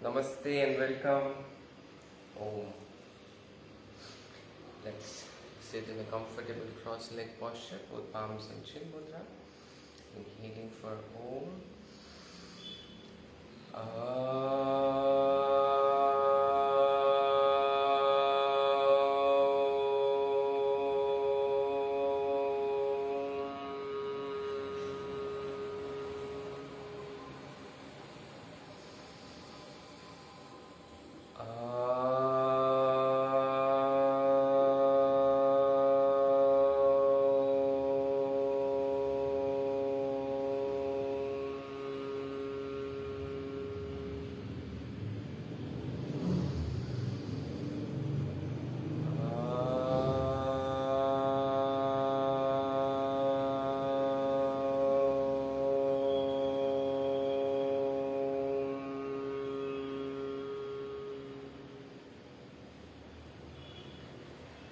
Namaste and welcome. Om. Let's sit in a comfortable cross-leg posture, both palms in chin mudra. Inhaling for Om.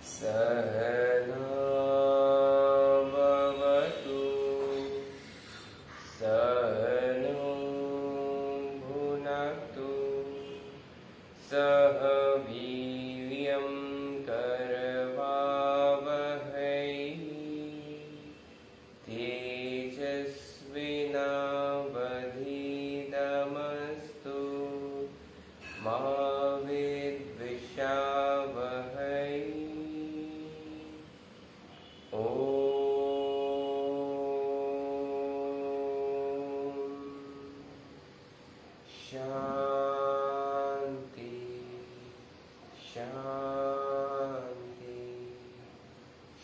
Sahana bhavatu Sahanu bhunaktu Saha viryam karavavahai Tejasvinavadhidamastu Ma vidvishavahai Shanti, Shanti,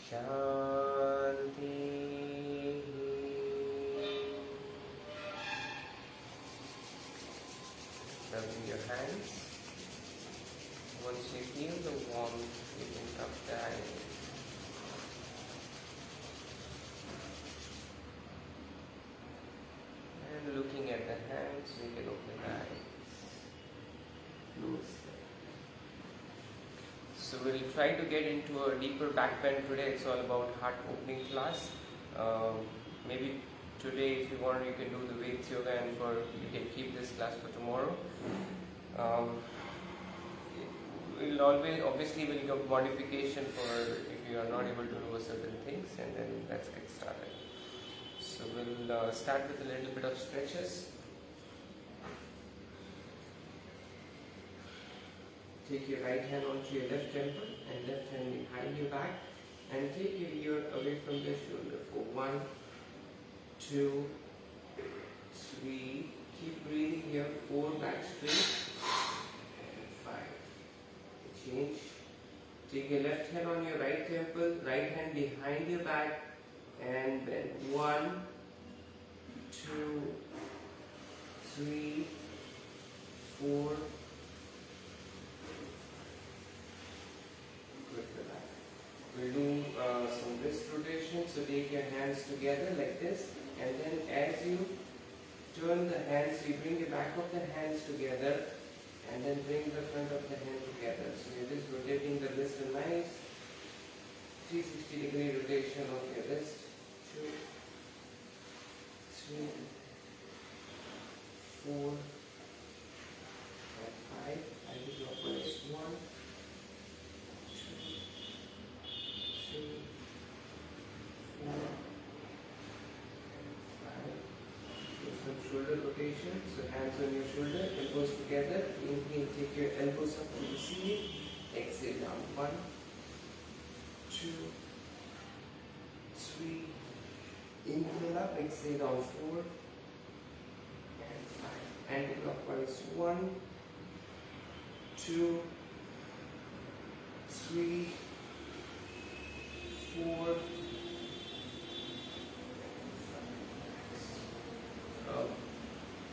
Shanti. Rubbing your hands. Once you feel the warmth, you can rub the eyes. And looking at the hands, we can open the eyes. Close them. So we'll try to get into a deeper back bend today. It's all about heart opening class. Maybe today, if you want, you can do the weights yoga, and you can keep this class for tomorrow. We'll obviously will give modification for if you are not able to do certain things, and then let's get started. So we'll start with a little bit of stretches. Take your right hand onto your left temple and left hand behind your back, and take your ear away from the shoulder for 1, 2, 3. Keep breathing here. 4, back straight, and 5. Change. Take your left hand on your right temple, right hand behind your back, and bend. 1, 2, 3, 4. Good for that. We'll do some wrist rotation. So take your hands together like this, and then as you turn the hands, you bring the back of the hands together, and then bring the front of the hand together. So you're just rotating the wrist a nice 360-degree rotation of your wrist. 2, 3, 4, and 5. Anti-clockwise. 1, 2, 3, 4, and 5. Do some shoulder rotation. So hands on your shoulder, elbows together. Inhale, take your elbows up to the ceiling. Exhale down. 1, 2, 3. Inhale up, exhale down. 4 and 5. Anti-clockwise. 1, 2, 3, 4.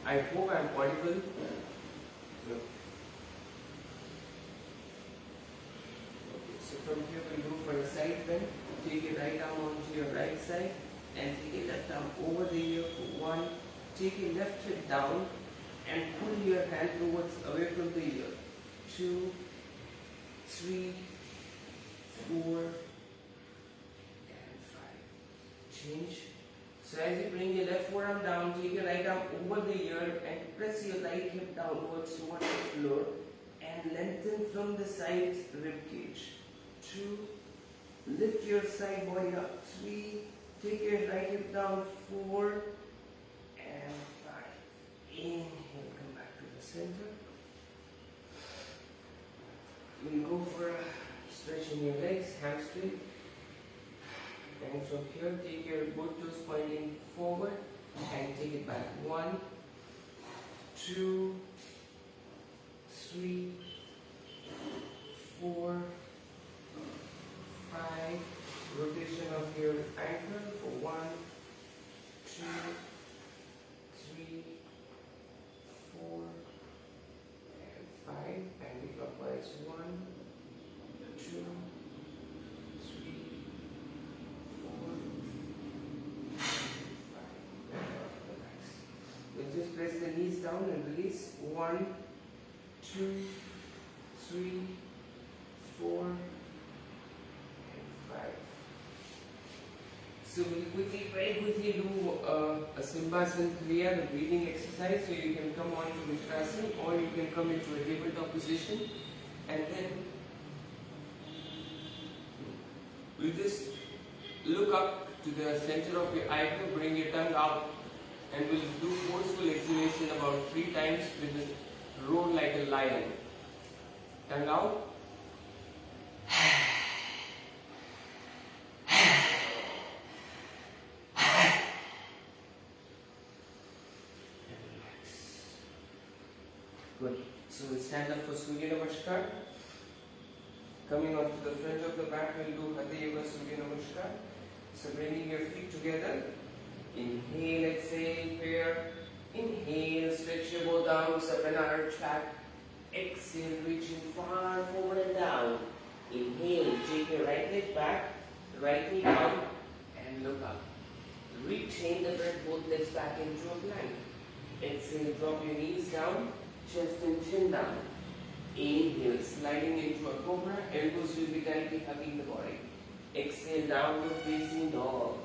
I hope I'm audible. Okay, so from here we'll go for a side bend. Take your right arm onto your right side and take your left arm over the ear for 1. Take your left hip down and pull your hand towards away from the ear. 2, 3, 4, and 5. Change. So as you bring your left forearm down, take your right arm over the ear and press your right hip downwards towards the floor and lengthen from the side rib cage. 2, lift your side body up. 3, take your right hip down. 4 and 5. Inhale, come back to the center. We'll go for a stretch in your legs, hamstring. And from here, take your both toes pointing forward and take it back. 1, 2, 3, 4, 5. Rotation of your ankle for 1, 2, 3, 4, and 5. Anti-clockwise. 1, 2, 3, 4, 5. Relax. We'll just press the knees down and release. 1, 2, 3, 4, and 5. So we'll very quickly do a Simbasana Kriya, the breathing exercise. So you can come on to Uttanasana or you can come into a tabletop position, and then we'll just look up to the center of your eyebrow, bring your tongue out, and we'll do forceful exhalation about 3 times with it roar like a lion. Tongue out. Good. So we'll stand up for Surya Namaskar. Coming onto the front of the mat, we'll do Hatha Yoga Surya Namaskar. So bringing your feet together. Inhale, exhale, here. Inhale, stretch your both arms up and arch back. Exhale, reaching far forward and down. Inhale, take your right leg back, right knee down, and look up. Retain the breath, both legs back into a plank. Exhale, drop your knees down, chest and chin down. Inhale, sliding into a cobra, elbows will be tightly hugging the body. Exhale, downward facing dog.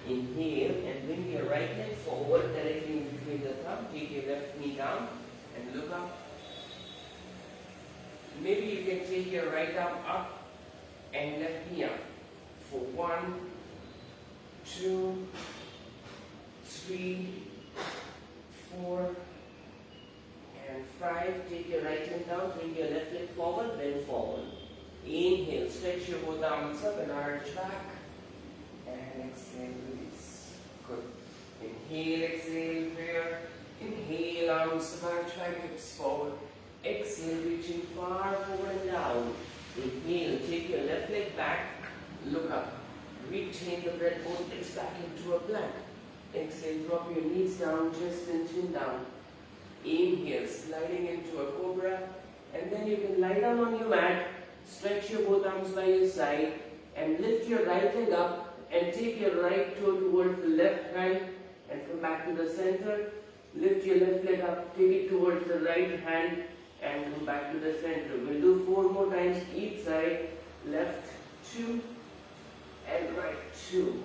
Inhale and bring your right leg forward directly in between the thumb. Take your left knee down and look up. Maybe you can take your right arm up and left knee up. For 1, 2, 3, 4, and 5. Take your right hand down, bring your left leg forward, bend forward. Inhale, stretch your both arms up and arch back. And exhale, release. Good. Inhale, exhale, prayer. Inhale, arms up, arch back, hips forward. Exhale, reaching far forward and down. Inhale, take your left leg back, look up. Retain the breath, both legs back into a plank. Exhale, drop your knees down, chest and chin down. Inhale, sliding into a cobra. And then you can lie down on your mat, stretch your both arms by your side, and lift your right leg up and take your right toe towards the left hand and come back to the center. Lift your left leg up, take it towards the right hand and come back to the center. We'll do 4 more times each side. Left 2 and right 2.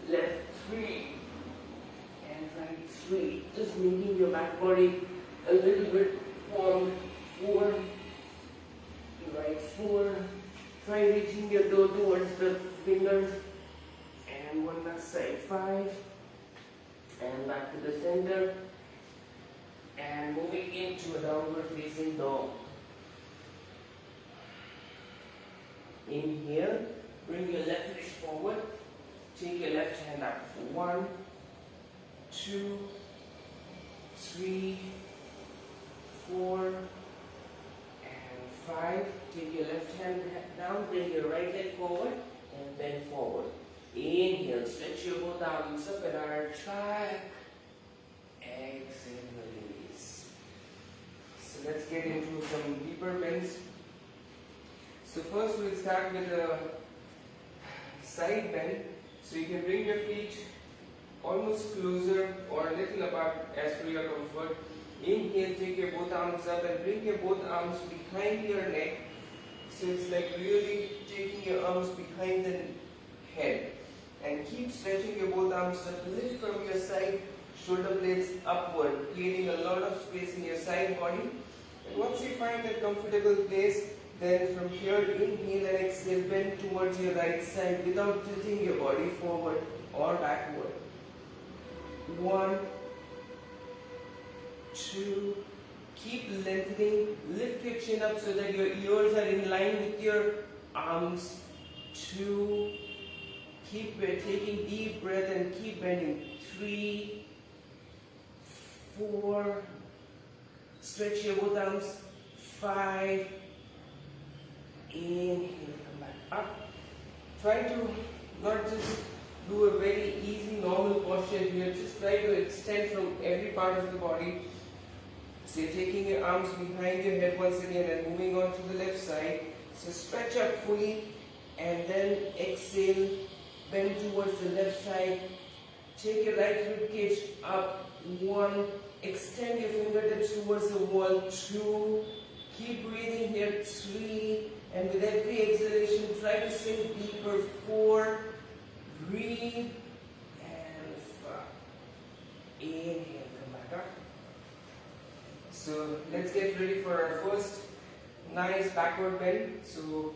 Left 3 and right 3. Just making your back body a little bit formed. 4, right 4. Try reaching your toe towards the fingers. And one last side. 5. And back to the center. And moving into a downward facing dog. Inhale, bring your left leg forward, take your left hand up. 1, 2, 3, 4, and 5. Take your left hand down, bring your right leg forward, and bend forward. Inhale, stretch your both arms up and arch back. Exhale, release. So let's get into some deeper bends. So first we'll start with a side bend. So you can bring your feet almost closer or a little apart as per your comfort. Inhale, take your both arms up and bring your both arms behind your neck. So it's like really taking your arms behind the head. And keep stretching your both arms up. Lift from your side, shoulder blades upward, creating a lot of space in your side body. And once you find a comfortable place, then from here, inhale and exhale, bend towards your right side without tilting your body forward or backward. 1, 2, keep lengthening, lift your chin up so that your ears are in line with your arms. 2, keep taking deep breath and keep bending. 3, 4, stretch your both arms. 5, inhale, come back up. Try to not just do a very easy normal posture here, just try to extend from every part of the body. So you're taking your arms behind your head once again and moving on to the left side. So stretch up fully and then exhale, bend towards the left side. Take your right rib cage up. 1, extend your fingertips towards the wall. 2, keep breathing here. 3, and with every exhalation, try to sink deeper. 4, breathe, and 5. Inhale, come back up. So let's get ready for our first nice backward bend. So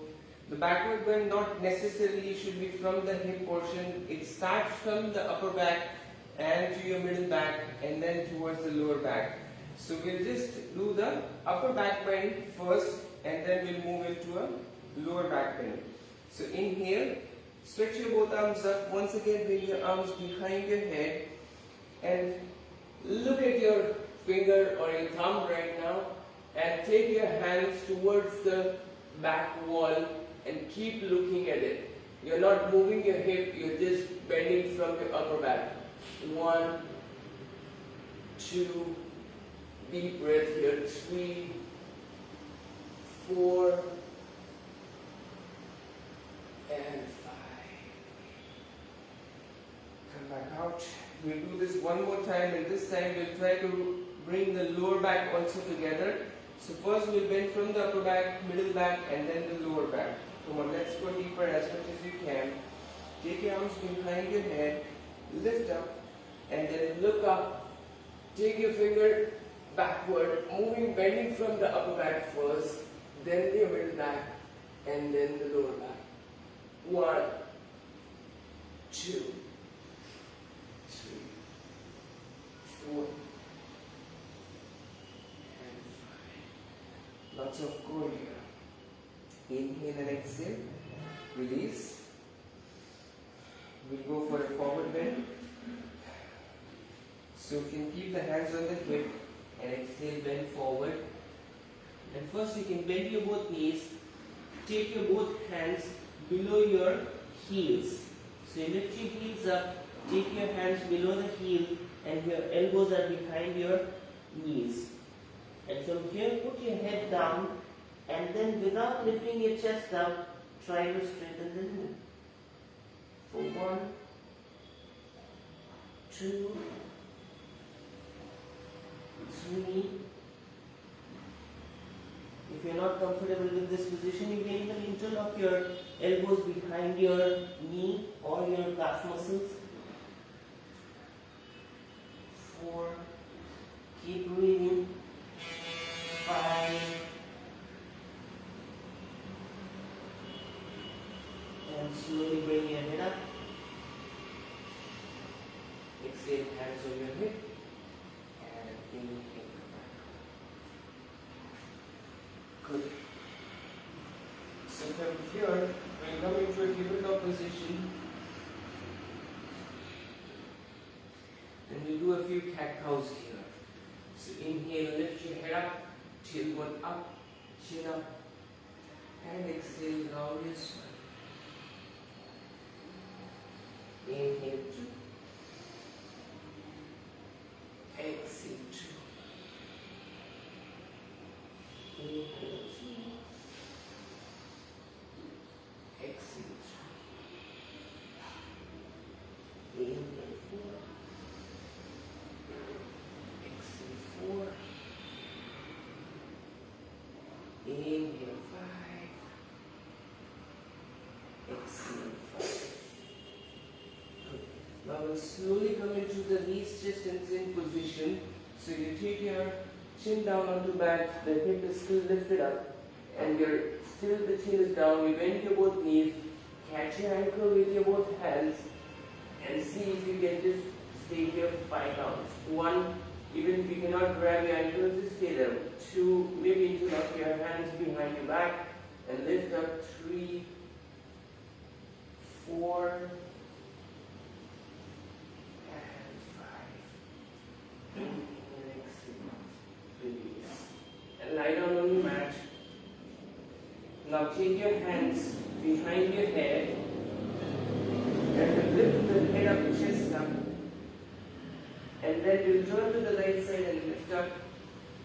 the backward bend not necessarily should be from the hip portion. It starts from the upper back and to your middle back and then towards the lower back. So we'll just do the upper back bend first and then we'll move into a lower back bend. So inhale, stretch your both arms up. Once again, bring your arms behind your head and look at your finger or your thumb right now and take your hands towards the back wall and keep looking at it. You're not moving your hip, you're just bending from your upper back. 1, 2, deep breath here. 3, 4, and 5. Come back out. We'll do this one more time, and this time we'll try to bring the lower back also together. So first we'll bend from the upper back, middle back, and then the lower back. Come on, let's go deeper as much as you can. Take your arms behind your head, lift up, and then look up. Take your finger backward, moving, bending from the upper back first, then the middle back, and then the lower back. 1, 2, 3, 4, and 5. Lots of core here. Inhale and exhale. Release. We'll go for a forward bend. So you can keep the hands on the hip and exhale, bend forward. And first you can bend your both knees. Take your both hands below your heels. So you lift your heels up, take your hands below the heel and your elbows are behind your knees. And from here put your head down and then without lifting your chest up, try to straighten the knee. For 1, 2, 3. If you're not comfortable with this position, you can even interlock your elbows behind your knee or your calf muscles. 4, keep breathing. 5, and slowly bring your head up. Exhale, hands on your hip, and inhale. Good. So from here, we'll come into a tabletop position and we'll do a few cat cows here. So inhale, lift your head up, tailbone up, chin up, and exhale, round your spine. Inhale 2, exhale 2, inhale 2, exhale 2, inhale 4, exhale 4, inhale 5, exhale 5. we'll slowly come into the knees, chest and chin position. So you take your chin down onto back, the hip is still lifted up, and still the chin is down. You bend your both knees, catch your ankle with your both hands, and see if you can just stay here for 5 counts. 1, even if you cannot grab your ankle, just stay there. 2, maybe interlock your hands behind your back and lift up. 3, 4, and 5. And exhale. Release. And lie down on your mat. Now take your hands behind your head and lift the head up, chest up. And then you turn to the right side and lift up.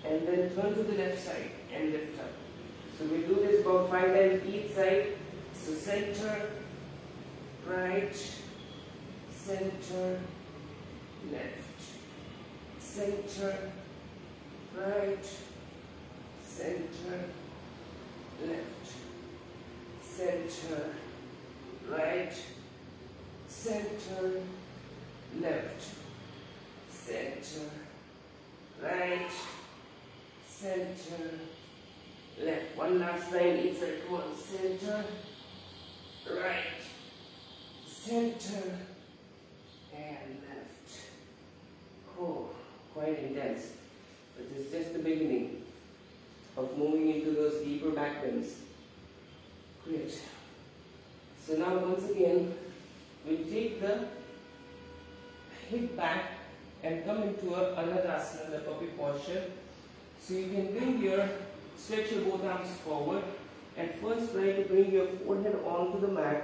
And then turn to the left side and lift up. So we do this about 5 times each side. So center, right, center, left, center, right, center, left, center, right, center, left, center, right, center, left. One last line, each side. Come on, center, right, center, and left. Oh, quite intense. But it's just the beginning of moving into those deeper back bends. Great. So now once again, we take the hip back and come into a Anadasana, the puppy posture. So you can stretch your both arms forward and first try to bring your forehead onto the mat.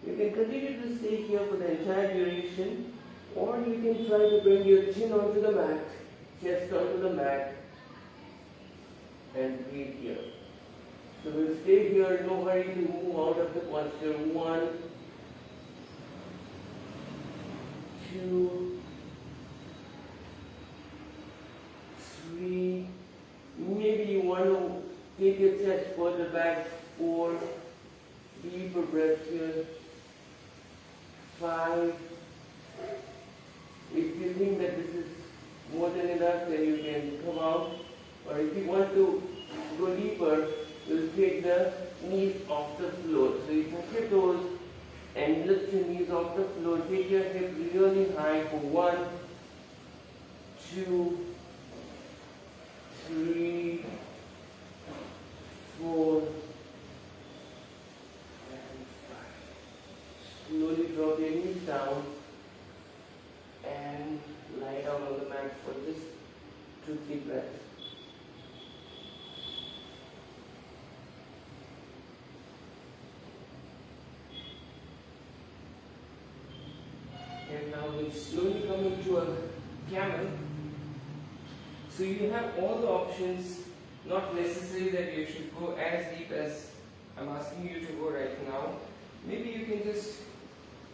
You can continue to stay here for the entire duration, or you can try to bring your chin onto the mat, chest onto the mat, and breathe here. So we'll stay here, no hurry to move out of the posture. 1, 2, 3, maybe you want to take your chest further back. 4, deeper breath here. 5, if you think that this is more than enough, then you can come out. Or if you want to go deeper, you'll take the knees off the floor. So you touch your toes and lift your knees off the floor. Take your hip really high for 1, 2, 3, 4, and 5. Slowly drop your knees down and lie down on the mat for just 2-3 breaths. And now we'll slowly come into a camel. So you have all the options, not necessary that you should go as deep as I'm asking you to go right now. Maybe you can just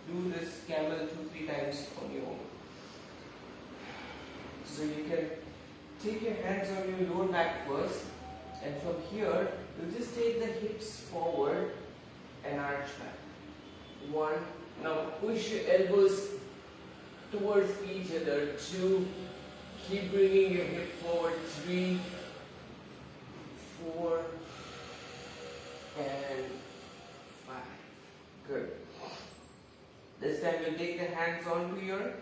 do this camel 2-3 times on your own. So you can take your hands on your lower back first, and from here, you just take the hips forward and arch back. 1, now push your elbows towards each other. 2, keep bringing your hip forward. 3, 4, and 5. Good. This time you take the hands onto your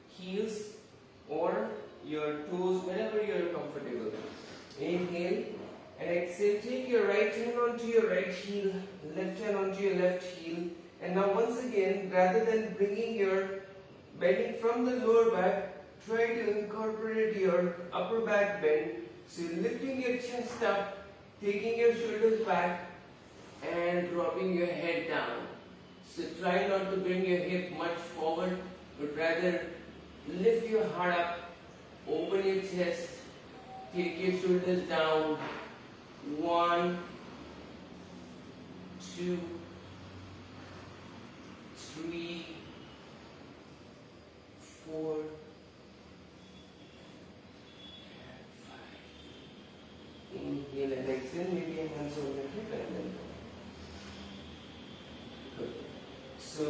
heels or your toes, whenever you are comfortable. Inhale and exhale. Take your right hand onto your right heel, left hand onto your left heel. And now once again, rather than bending from the lower back, try to incorporate your upper back bend. So you're lifting your chest up, taking your shoulders back, and dropping your head down. So try not to bring your hip much forward, but rather lift your heart up, open your chest, take your shoulders down. 1, 2, 3, 4, and 5. Inhale and exhale, maybe your hands on your hip and then go. Good. So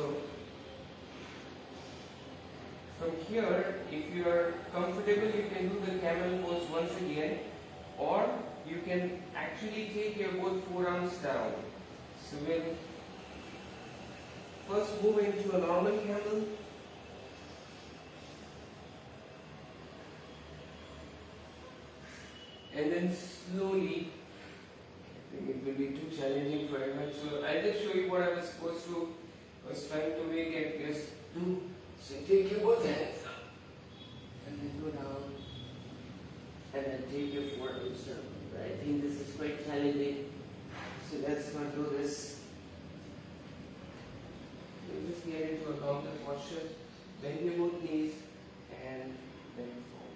from here, if you are comfortable, you can do the camel pose once again, or you can actually take your both forearms down. So we'll first move into a normal camel. And then slowly, I think it will be too challenging for everyone. So I'll just show you what I was supposed to, was trying to make it just do. So take your both hands up, and then go down, and then take your forearms down. I think this is quite challenging, so let's not do this. You just get into a gauntlet posture, bend your both knees, and then forward.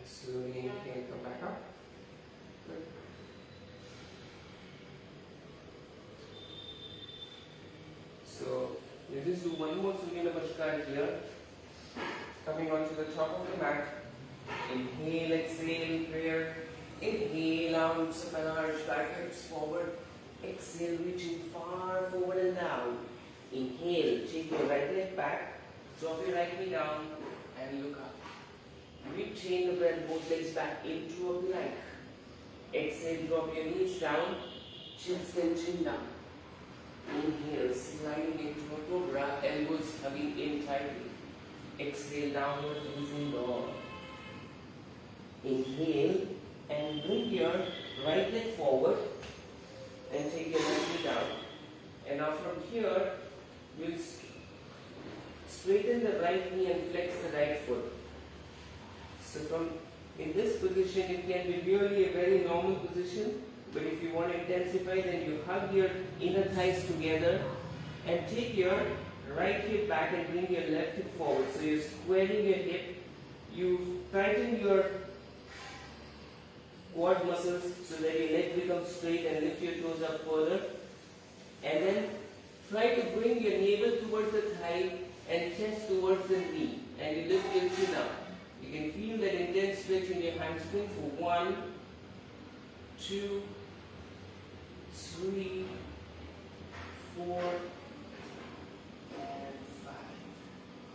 Slowly inhale, come back up. Good. So you just do one more Surya Namaskar here. Coming onto the top of the mat. Inhale, exhale, prayer. Inhale, arms up and arch back, hips forward. Exhale, reaching far forward and down. Inhale, take your right leg back. Drop your right knee down and look up. Retain the breath, both legs back into a plank. Exhale, drop your knees down, chest and chin down. Inhale, sliding into a cobra, elbows hugging in tightly. Exhale, downward facing dog. Inhale, and bring your right leg forward and take your left knee down. And now from here, we'll straighten the right knee and flex the right foot. So from in this position, it can be really a very normal position, but if you want to intensify, then you hug your inner thighs together and take your right hip back and bring your left hip forward. So you're squaring your hip, you tighten your quad muscles so that your leg becomes straight and lift your toes up further. And then try to bring your navel towards the thigh and chest towards the knee, and you lift your chin up. You can feel that intense stretch in your hamstring for 1, 2, 3, 4, and 5.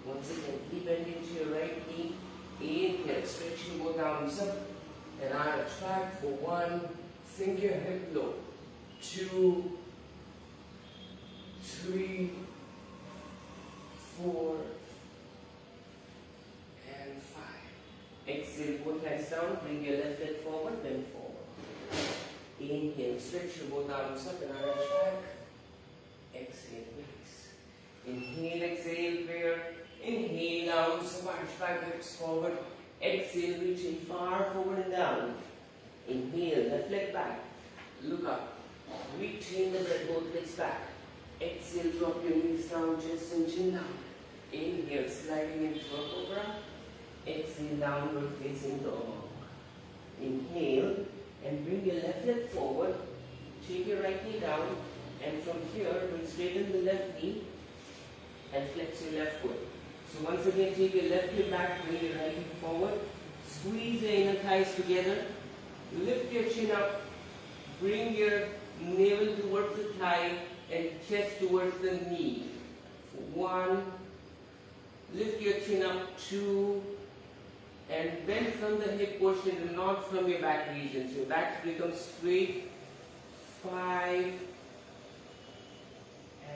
Once again, keep bending to your right knee. Inhale, stretching both arms up and arch back for 1. Sink your hip low. 2, 3, 4, and 5. Exhale, both hands down, bring your left leg forward, bend forward. Inhale, stretch your both arms up and arch back. Exhale, release. Inhale, exhale, prayer. Inhale, arms up, arch back, hips forward. Exhale, reaching far forward and down. Inhale, left leg back. Look up. Retain the breath, both legs back. Exhale, drop your knees down, chest and chin down. Inhale, sliding into a cobra. Exhale, downward facing dog. Inhale, and bring your left leg forward. Take your right knee down, and from here, we'll straighten the left knee and flex your left foot. So once again, take your left hip back, bring your right hip forward. Squeeze your inner thighs together. Lift your chin up. Bring your navel towards the thigh and chest towards the knee. 1. Lift your chin up. 2. And bend from the hip portion and not from your back region. So your back becomes straight. 5.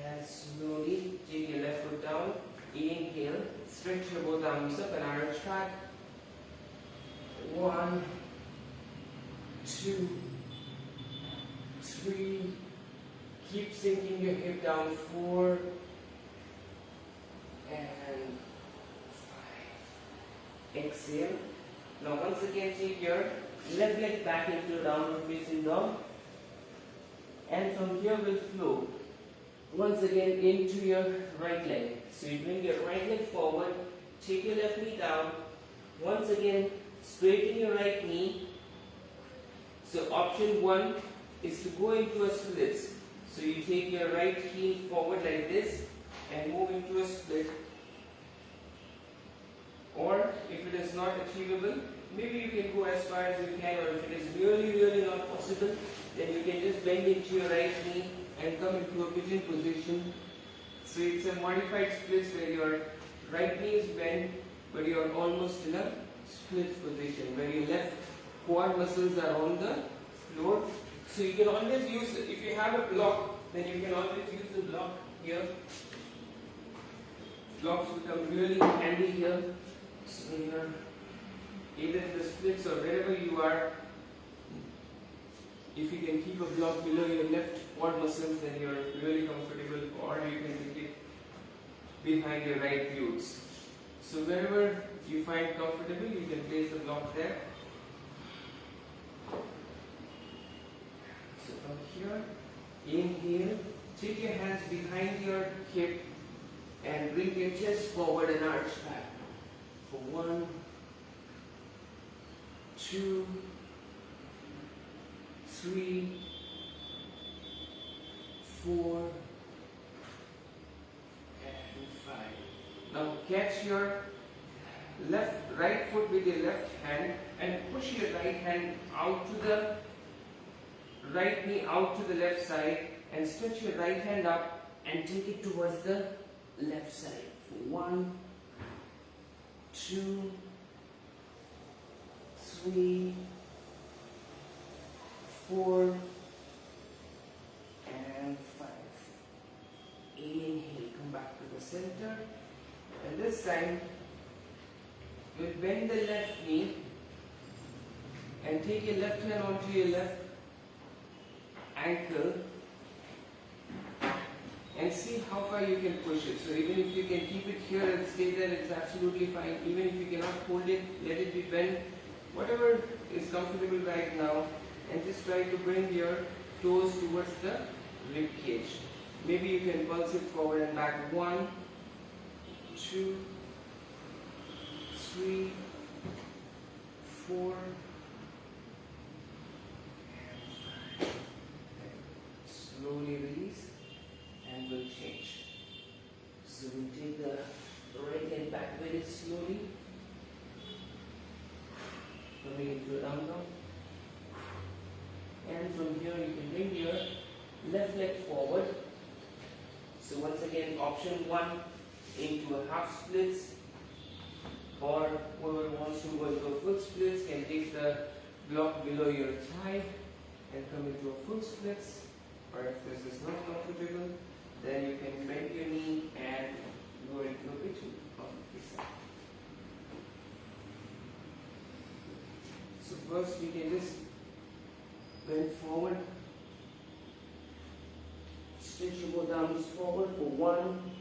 And slowly take your left foot down. Inhale. Stretch your both arms up and arch back. 1, 2, 3. Keep sinking your hip down. 4 and 5. Exhale. Now once again take your left leg back into downward facing dog. And from here we'll flow once again into your right leg. So you bring your right leg forward, take your left knee down. Once again, straighten your right knee. So option 1 is to go into a split. So you take your right heel forward like this and move into a split. not achievable, maybe you can go as far as you can, or if it is really not possible, then you can just bend into your right knee and come into a pigeon position. So it's a modified split where your right knee is bent but you are almost in a split position where your left quad muscles are on the floor. So you can always use, if you have a block, then you can always use the block here. Blocks become really handy here. So when you're either in the splits or wherever you are, if you can keep a block below your left quad muscles, then you're really comfortable, or you can take it behind your right glutes. So wherever you find comfortable, you can place the block there. So from here, inhale, take your hands behind your hip and bring your chest forward and arch back. For 1, 2, 3, 4, and 5. Now catch your right foot with your left hand and push your right hand out to the right knee out to the left side, and stretch your right hand up and take it towards the left side. For 1, 2, 3, 4, and 5. Inhale, come back to the center, and this time you'll bend the left knee and take your left hand onto your left ankle and see how far you can push it. So even if you can keep it here and stay there, it's absolutely fine. Even if you cannot hold it, let it be bent, whatever is comfortable right now, and just try to bring your toes towards the rib cage. Maybe you can pulse it forward and back. 1, 2, 3, 4, and 5. Slowly release and we'll change. So we'll take the right leg back very slowly, coming into a down dog. And from here you can bring your left leg forward. So once again, option 1 into a half splits, or whoever wants to go into a full splits can take the block below your thigh and come into a full splits. Or if this is not comfortable, then you can bend your knee and go into a pigeon on this side. So first we can just bend forward, stretch your both arms forward for 1.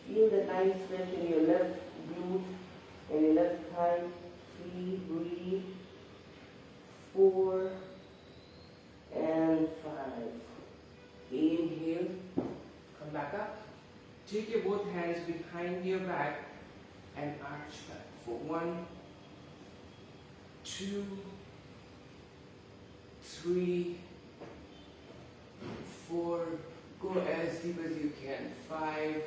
Feel the nice strength in your left glute and your left thigh. 3, breathe. 4 and 5. Inhale, come back up. Take your both hands behind your back and arch back for 1, 2, 3, 4, go as deep as you can, 5,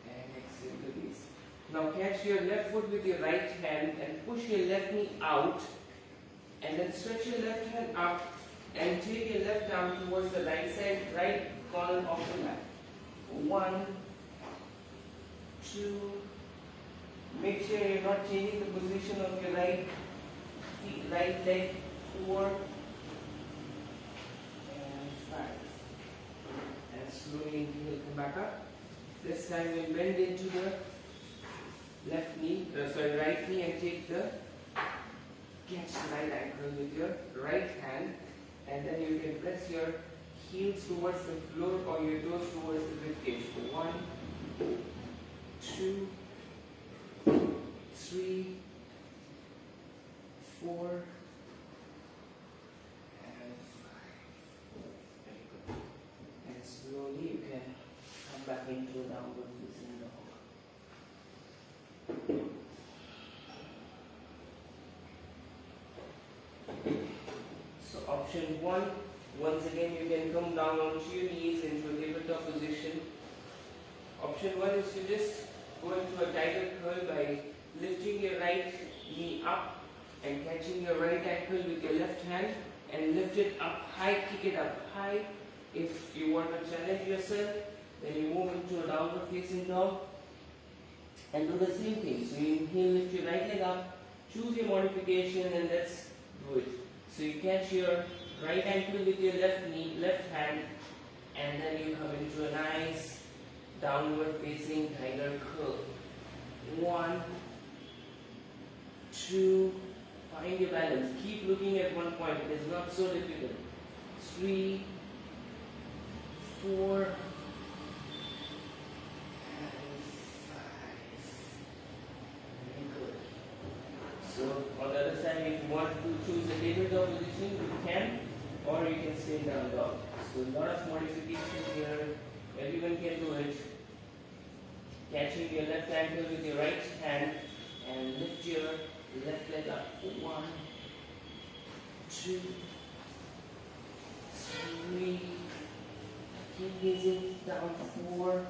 and exhale, release. Now catch your left foot with your right hand and push your left knee out, and then stretch your left hand up and take your left arm towards the right side, right corner of the mat. 1, 2, make sure you're not changing the position of your right leg. 4 and 5. And slowly inhale, come back up. This time we'll bend into the right knee and take the catch the right ankle with your right hand, and then you can press your heels towards the floor or your toes towards the rib cage. 1, 2, 3, 4, and 5. Very good. And slowly you can come back into downward facing dog. So option 1, once again you can come down onto your knees into a tabletop position. Option 1 is to just go into a tiger curl by lifting your right knee up and catching your right ankle with your left hand and lift it up high, kick it up high. If you want to challenge yourself, then you move into a downward facing dog and do the same thing. So you inhale, lift your right leg up, choose your modification and let's do it. So you catch your right ankle with your left knee, left hand, and then you come into a nice downward facing tiger curl. 1, 2, find your balance. Keep looking at one point, it is not so difficult. 3, 4, and 5. Very good. So on the other side, if you want to choose a tabletop position, you can, or you can stay down dog. So a lot of modification here. Everyone can do it. Catching your left ankle with your right hand and lift your left leg up. 1, 2, 3. Keep gazing down. 4.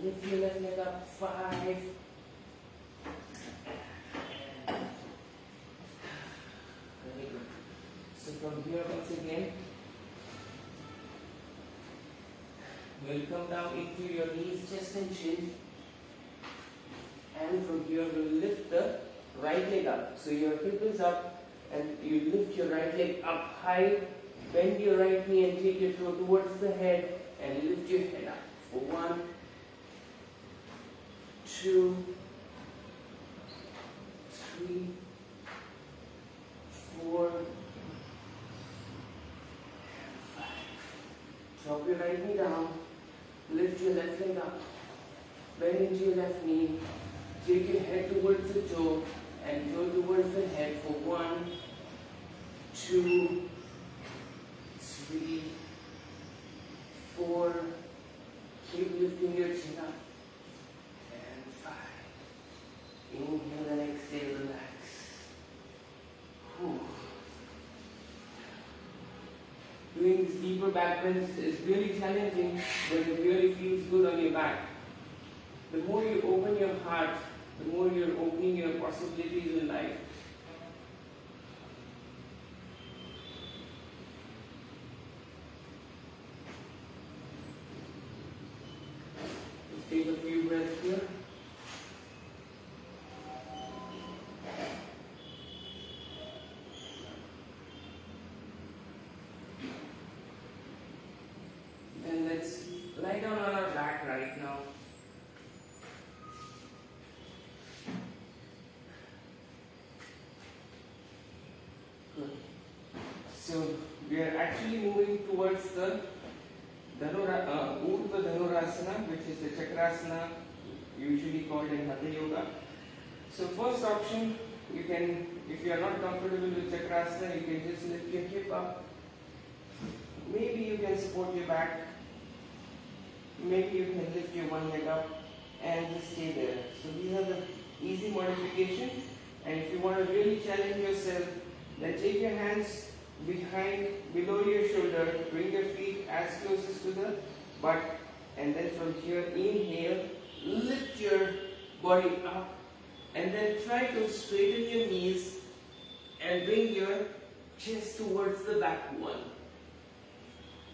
Lift your left leg up. 5. Very good. So from here once again, we'll come down into your knees, chest and chin. And from here we'll lift the right leg up. So your hip is up and you lift your right leg up high, bend your right knee and take your toe towards the head and lift your head up. For 1, 2, 3, 4, and 5. Drop your right knee down, lift your left leg up, bend into your left knee, take your head towards the toe and toe towards the head for 1, 2, 3, 4. Keep lifting your chin up. And 5. Inhale and exhale, relax. Whew. Doing these deeper back bends is really challenging, but it really feels good on your back. The more you open your heart, the more you're opening your possibilities in life. Just take a few breaths here. And let's lie down on our back right now. So we are actually moving towards the Urdhva Dhanurasana, which is the Chakrasana, usually called in Hatha Yoga. So first option, you can, if you are not comfortable with Chakrasana, you can just lift your hip up. Maybe you can support your back. Maybe you can lift your one leg up and just stay there. So these are the easy modifications. And if you want to really challenge yourself, then take your hands below your shoulder, bring your feet as closest to the butt, and then from here inhale, lift your body up, and then try to straighten your knees and bring your chest towards the back one.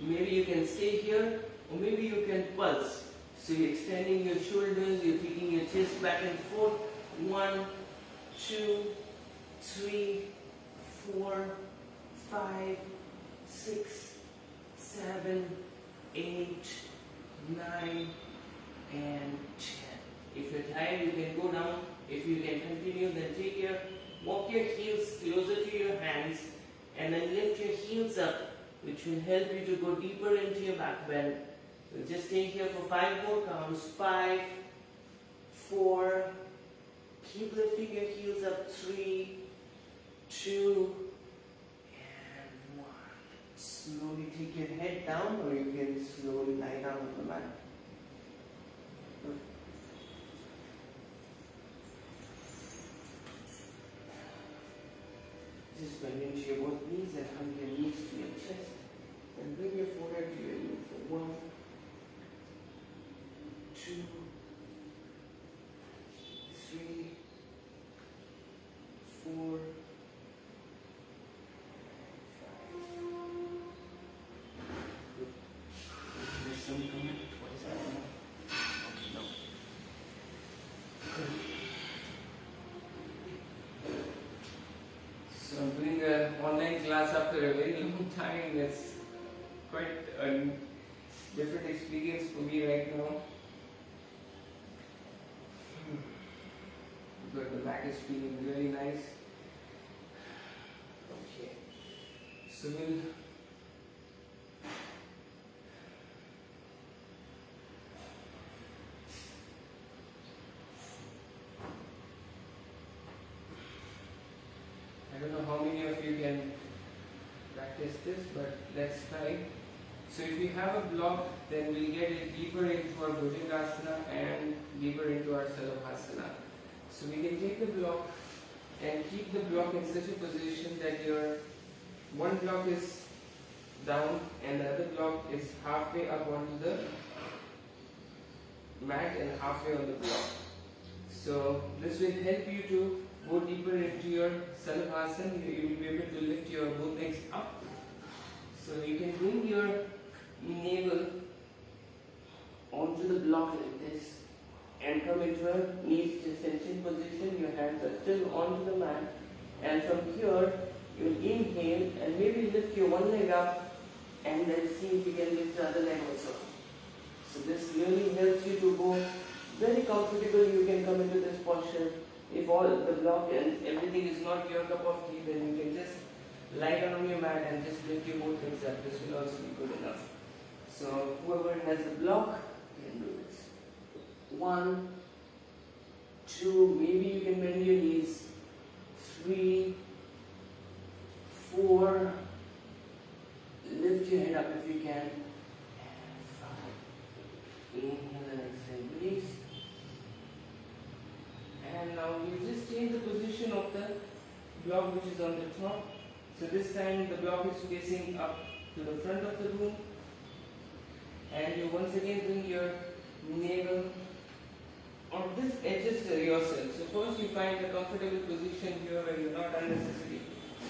Maybe you can stay here, or maybe you can pulse. So you're extending your shoulders, you're taking your chest back and forth. 1, 2, 3, 4, 5, 6, 7, 8, 9, and 10. If you're tired, you can go down. If you can continue, then walk your heels closer to your hands and then lift your heels up, which will help you to go deeper into your back bend. So just stay here for 5 more counts. 5, 4, keep lifting your heels up. 3, 2, and 1. Slowly take your head down, or you can slowly lie down on the mat. Just bend into your both knees and hug your knees to your chest. And bring your forehead to your knee for 1, 2, 3, after a very long time. It's quite a different experience for me right now. But the back is feeling really nice. Okay, so we'll I don't know how many of you can practice this, but let's try. So if we have a block, then we'll get it deeper into our Bhujangasana and deeper into our Salabhasana. So we can take the block and keep the block in such a position that your one block is down and the other block is halfway up onto the mat and halfway on the block. So this will help you to go deeper into your Salabhasana. You will be able to lift your both legs up. So you can bring your navel onto the block like this and come into a knees extension position. Your hands are still onto the mat, and from here you inhale and maybe lift your one leg up and then see if you can lift the other leg also. So this really helps you to go very comfortable. You can come into this posture. If all the block and everything is not your cup of tea, then you can just lie down on your mat and just lift your both legs up. This will also be good enough. So whoever has the block can do this. 1, 2, maybe you can bend your knees. 3, 4, lift your head up if you can. And 5. Inhale and exhale, release. And now you just change the position of the block which is on the top. So this time the block is facing up to the front of the room. And you once again bring your navel or just adjust yourself. So first you find a comfortable position here where you're not unnecessarily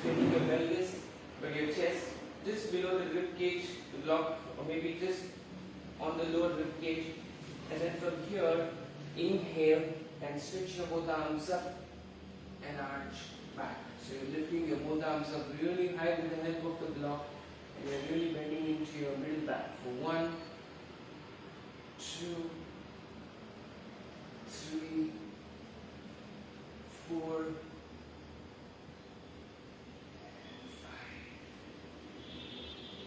bending your pelvis, but your chest just below the rib cage, the block, or maybe just on the lower rib cage. And then from here, inhale and switch your both arms up and arch back. So you're lifting your both arms up really high with the help of the block, and you're really bending into your middle back for 1, 2, 3, 4, and 5.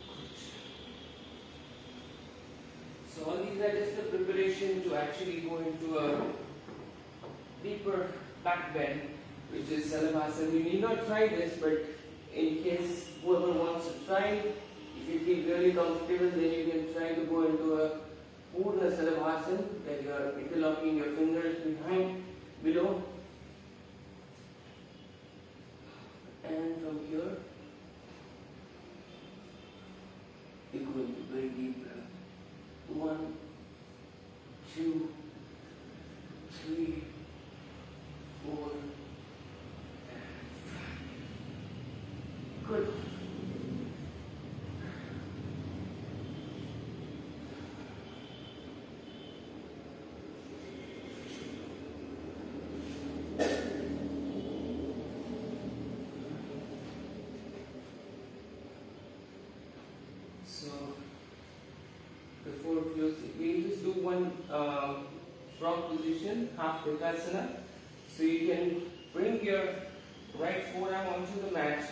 Good. So all these are just the preparation to actually go into a deeper back bend, which is Salabhasana. You need not try this, but in case whoever wants to try, if you feel really comfortable, then you can try to go into a Purna Salabhasana, that you are interlocking your fingers below. And from here, you're going to very deep breath. 1, 2, 3, 4, and 5. Good. So before closing, we'll just do one frog position, half Vrikasana. So you can bring your right forearm onto the mat,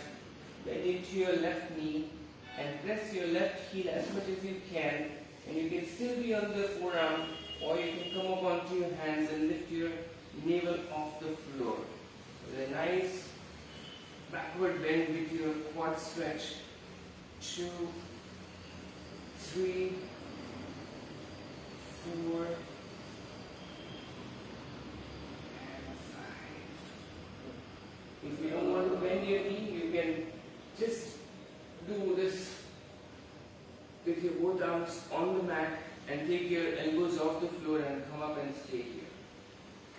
bend it to your left knee, and press your left heel as much as you can. And you can still be on the forearm, or you can come up onto your hands and lift your navel off the floor. With a nice backward bend with your quad stretch. 2, 3, 4, and 5. If you don't want to bend your knee, you can just do this with your both arms on the mat and take your elbows off the floor and come up and stay here.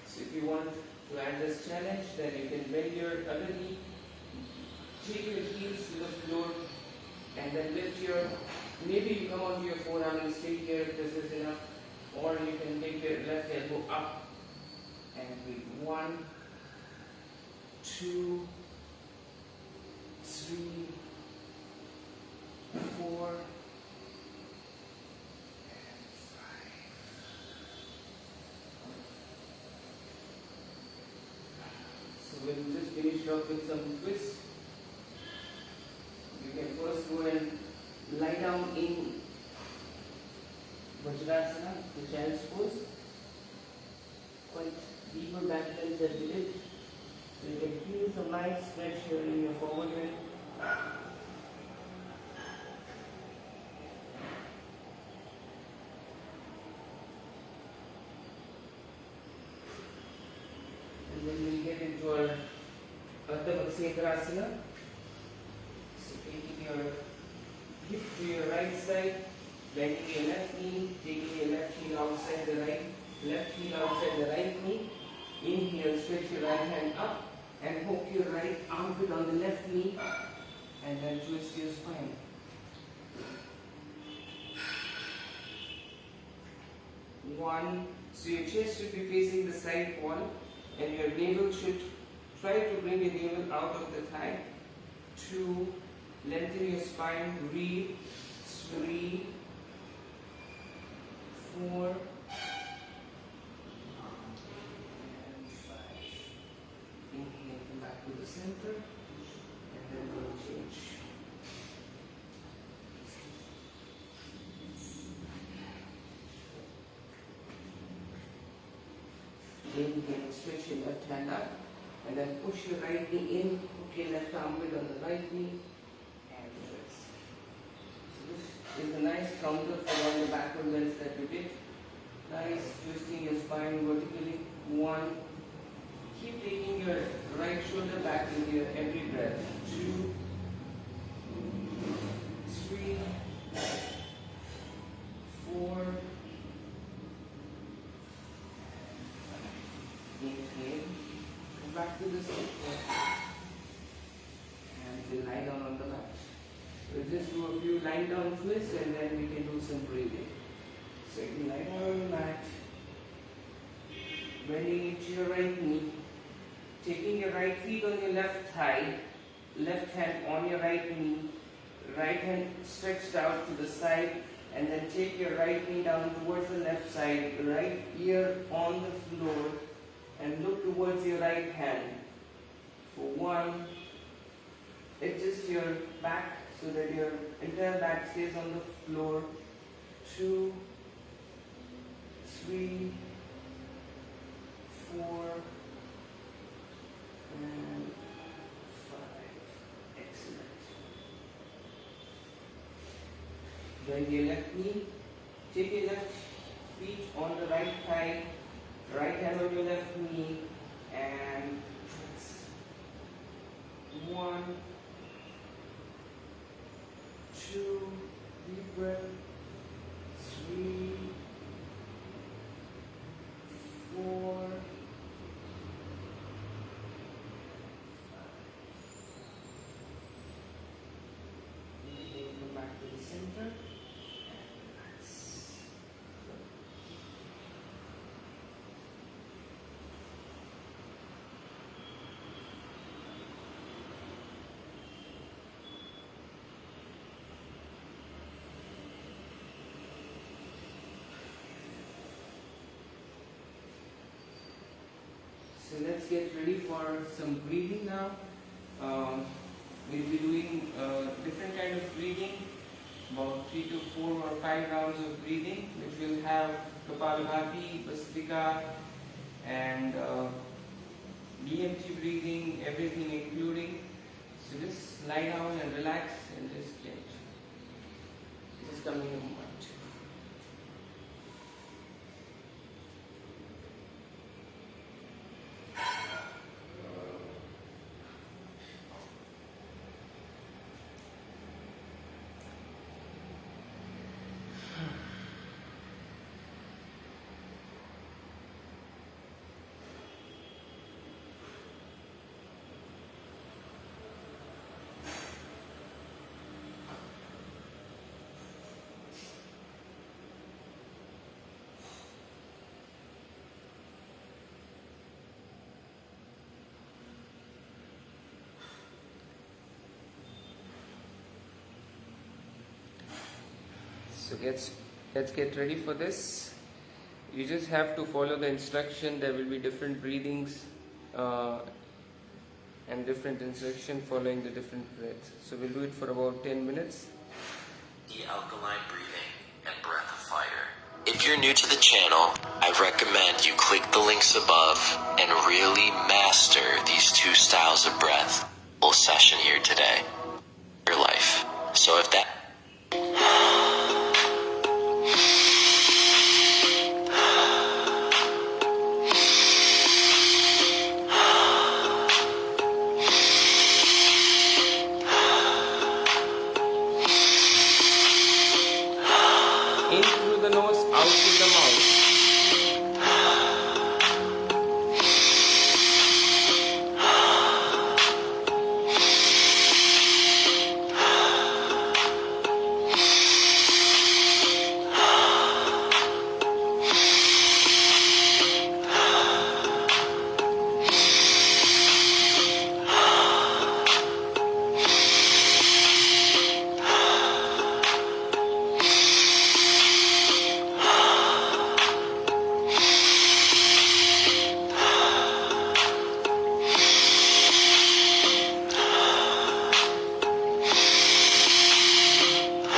So if you want to add this challenge, then you can bend your other knee, take your heels to the floor, and then lift your, maybe you come onto your forearm and stay here if this is enough, or you can take your left elbow up and breathe. 1, 2, 3, So we'll just finish it off with some twists. You can first go and lie down in Vajrasana, the child's pose. Quite deeper back bends that we did. So you can feel some nice stretch here in your forward bend. And then we'll get into our Ardha Matsyendrasana. So taking your hip to your right side, bending your left knee, taking your left heel outside the right, left heel outside the right knee. Inhale, stretch your right hand up and hook your right armpit on the left knee and then twist your spine. One, so your chest should be facing the side wall and your navel should try to bring your navel out of the thigh. 2, lengthen your spine. Breathe. 3, 4, and 5. Inhale, come back to the center, and then we'll change. Then you can stretch your left hand up, and then push your right knee in, put your left armpit on the right knee, and twist. So this is a nice counter for all the backward bends that we did. Nice twisting your spine vertically. 1. Keep taking your right shoulder back with your every breath. 2, 3, 4. Inhale. Come back to the center. And we'll lie down on the mat. We'll just do a few lying down twists and then we can do some breathing. So you can lie down on the mat. Bending into your right knee. Taking your right feet on your left thigh. Left hand on your right knee. Right hand stretched out to the side. And then take your right knee down towards the left side. Right ear on the floor. And look towards your right hand. For 1, adjust your back so that your entire back stays on the floor. 2, 3, 4, and 5. Excellent. Bend your left knee. Take your left feet on the right thigh. Right hand on your left knee and twist. 1, 2, deep breath. 3, 4, 5. Inhale, come back to the center. So let's get ready for some breathing now. We'll be doing different kind of breathing, about 3 to 4 or 5 rounds of breathing, which will have Kapalabhati, Bhastrika, and DMT breathing, everything including. So just lie down and relax and just get. Just coming in a moment. So let's get ready for this. You just have to follow the instruction. There will be different breathings and different instruction following the different breaths. So we'll do it for about 10 minutes. The alkaline breathing and breath of fire. If you're new to the channel, I recommend you click the links above and really master these two styles of breath. Full session here today. Your life. So if that in through the nose, out through the mouth.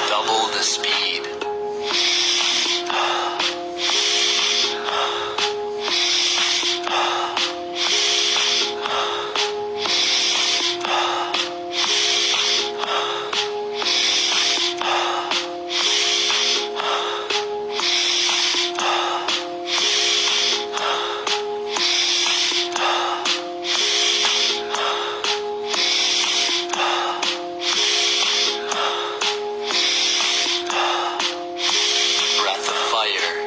double the speed. Breath of fire.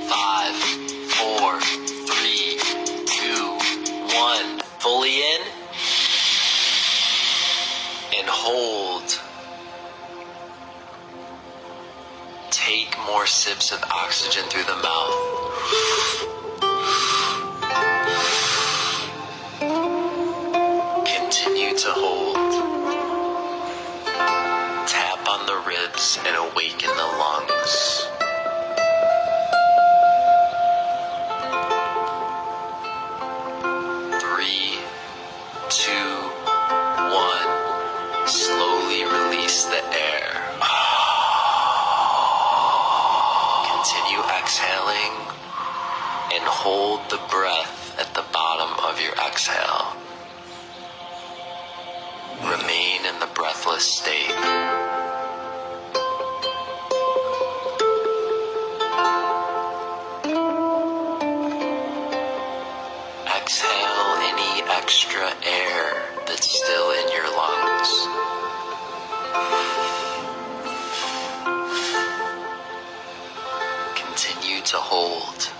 Five, four, three, two, one. Fully in and hold. Take more sips of oxygen through the mouth. Continue to hold. Tap on the ribs and awaken the lungs. Three, two, one. Slowly release the air. Continue exhaling and hold the breath at the bottom of your exhale. Remain in the breathless state. Exhale any extra air that's still in your lungs. Continue to hold.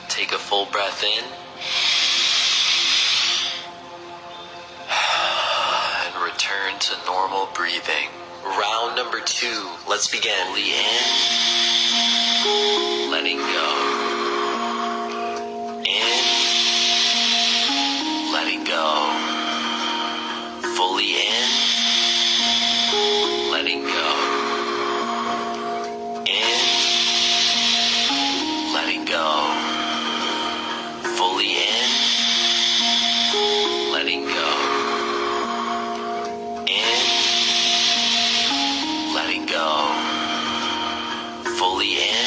Take a full breath in. And return to normal breathing. Round number 2. Let's begin. Fully in. Letting go. In. Letting go. Fully in. Letting go. In. Letting go. Fully in. Letting go. In. Letting go. Fully in.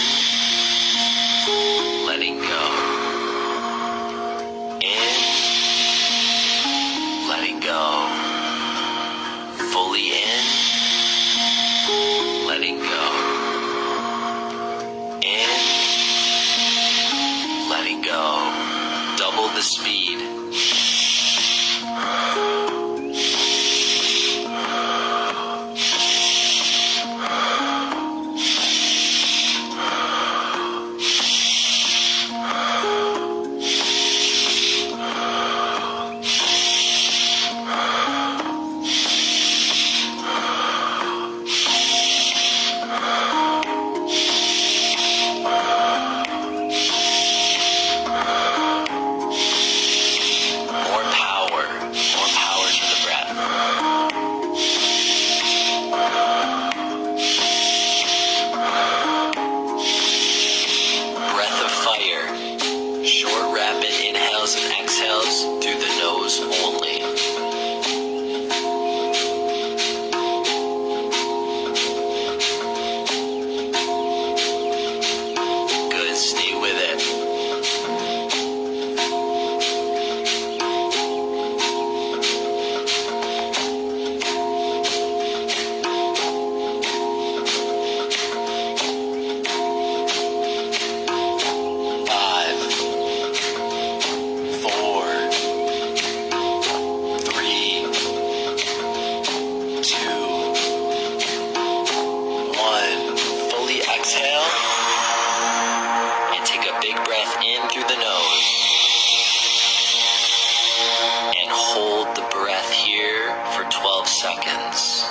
seconds.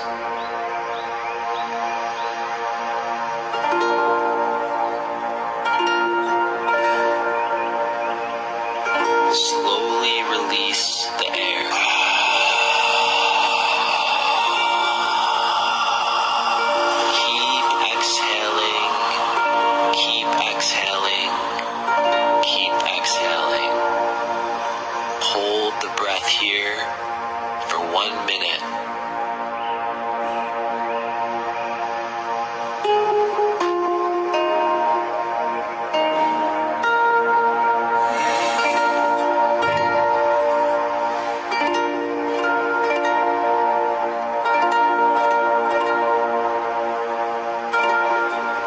Slowly release the air. Keep exhaling. Keep exhaling. Keep exhaling. Hold the breath here for 1 minute.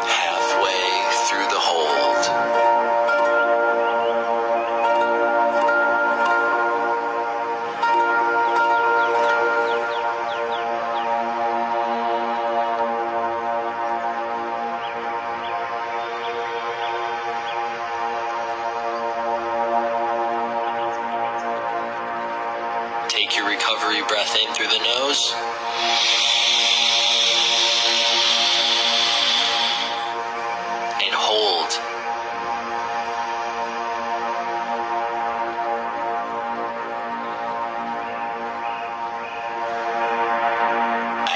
Halfway through the hold. Take your recovery breath in through the nose. And hold.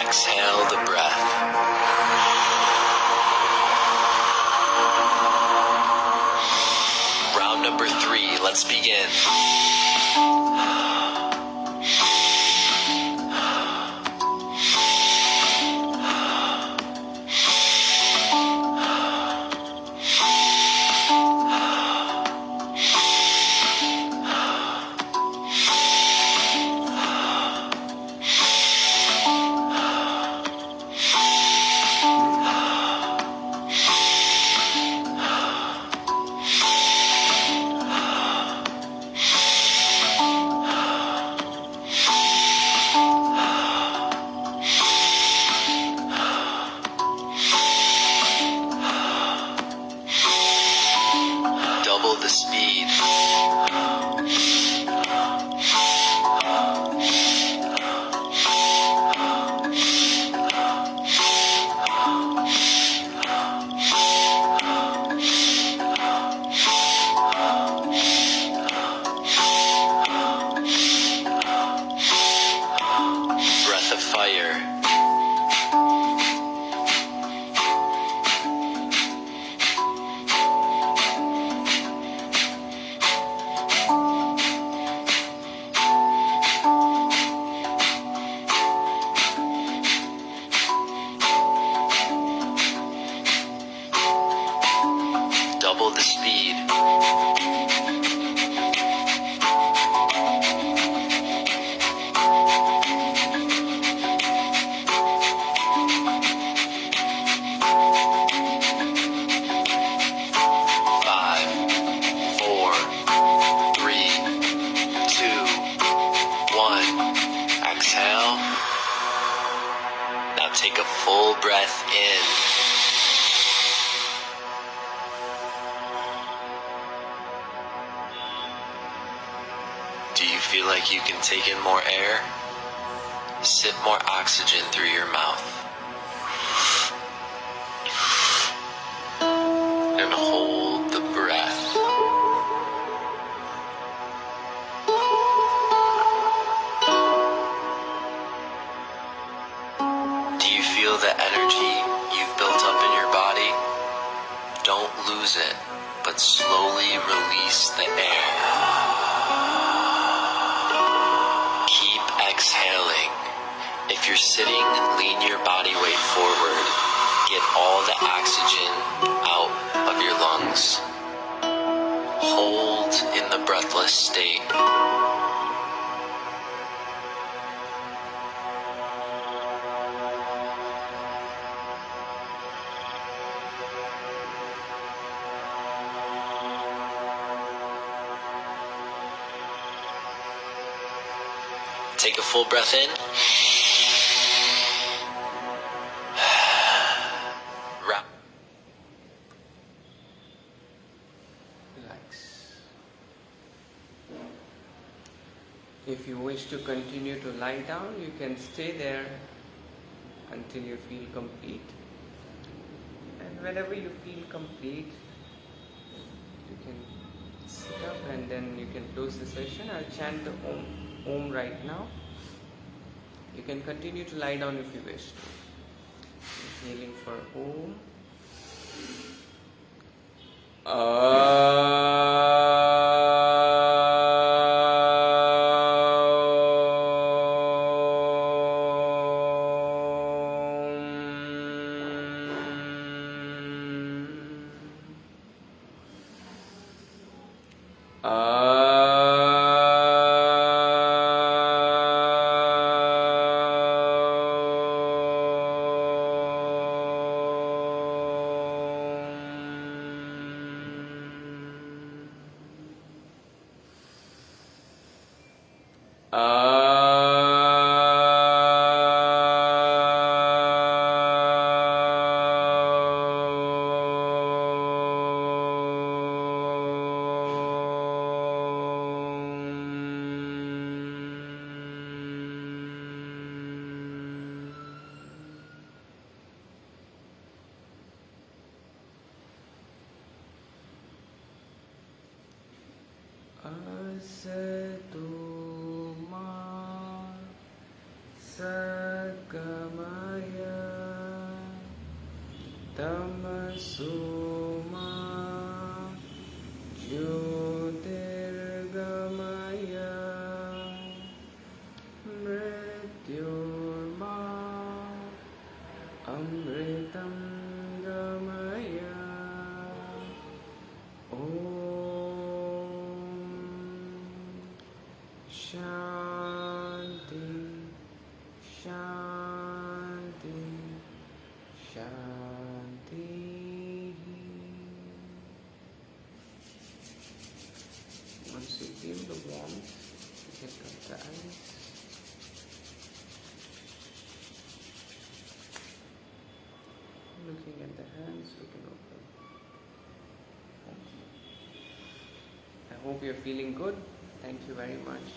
Exhale the breath. Round number 3, let's begin. Double the speed. Breath of fire. Double the speed. Five, 4, 3, 2, 1. Exhale. Now take a full breath in. Do you feel like you can take in more air? Sip more oxygen through your mouth. And hold the breath. Do you feel the energy you've built up in your body? Don't lose it, but slowly release the air. Keep exhaling. If you're sitting, lean your body weight forward. Get all the oxygen out of your lungs. Hold in the breathless state. Take a full breath in. Relax. If you wish to continue to lie down, you can stay there until you feel complete. And whenever you feel complete, you can sit up and then you can close the session. I'll chant the Om right now. You can continue to lie down if you wish. Inhaling for Om. Asatu ma sagamaya tamasu ma jyotirgamaya mrityurma amritam gamaya. Shanti, Shanti, Shanti. Once you feel the warmth, you can cut the eyes. Looking at the hands, we can open. I hope you're feeling good. Thank you very much.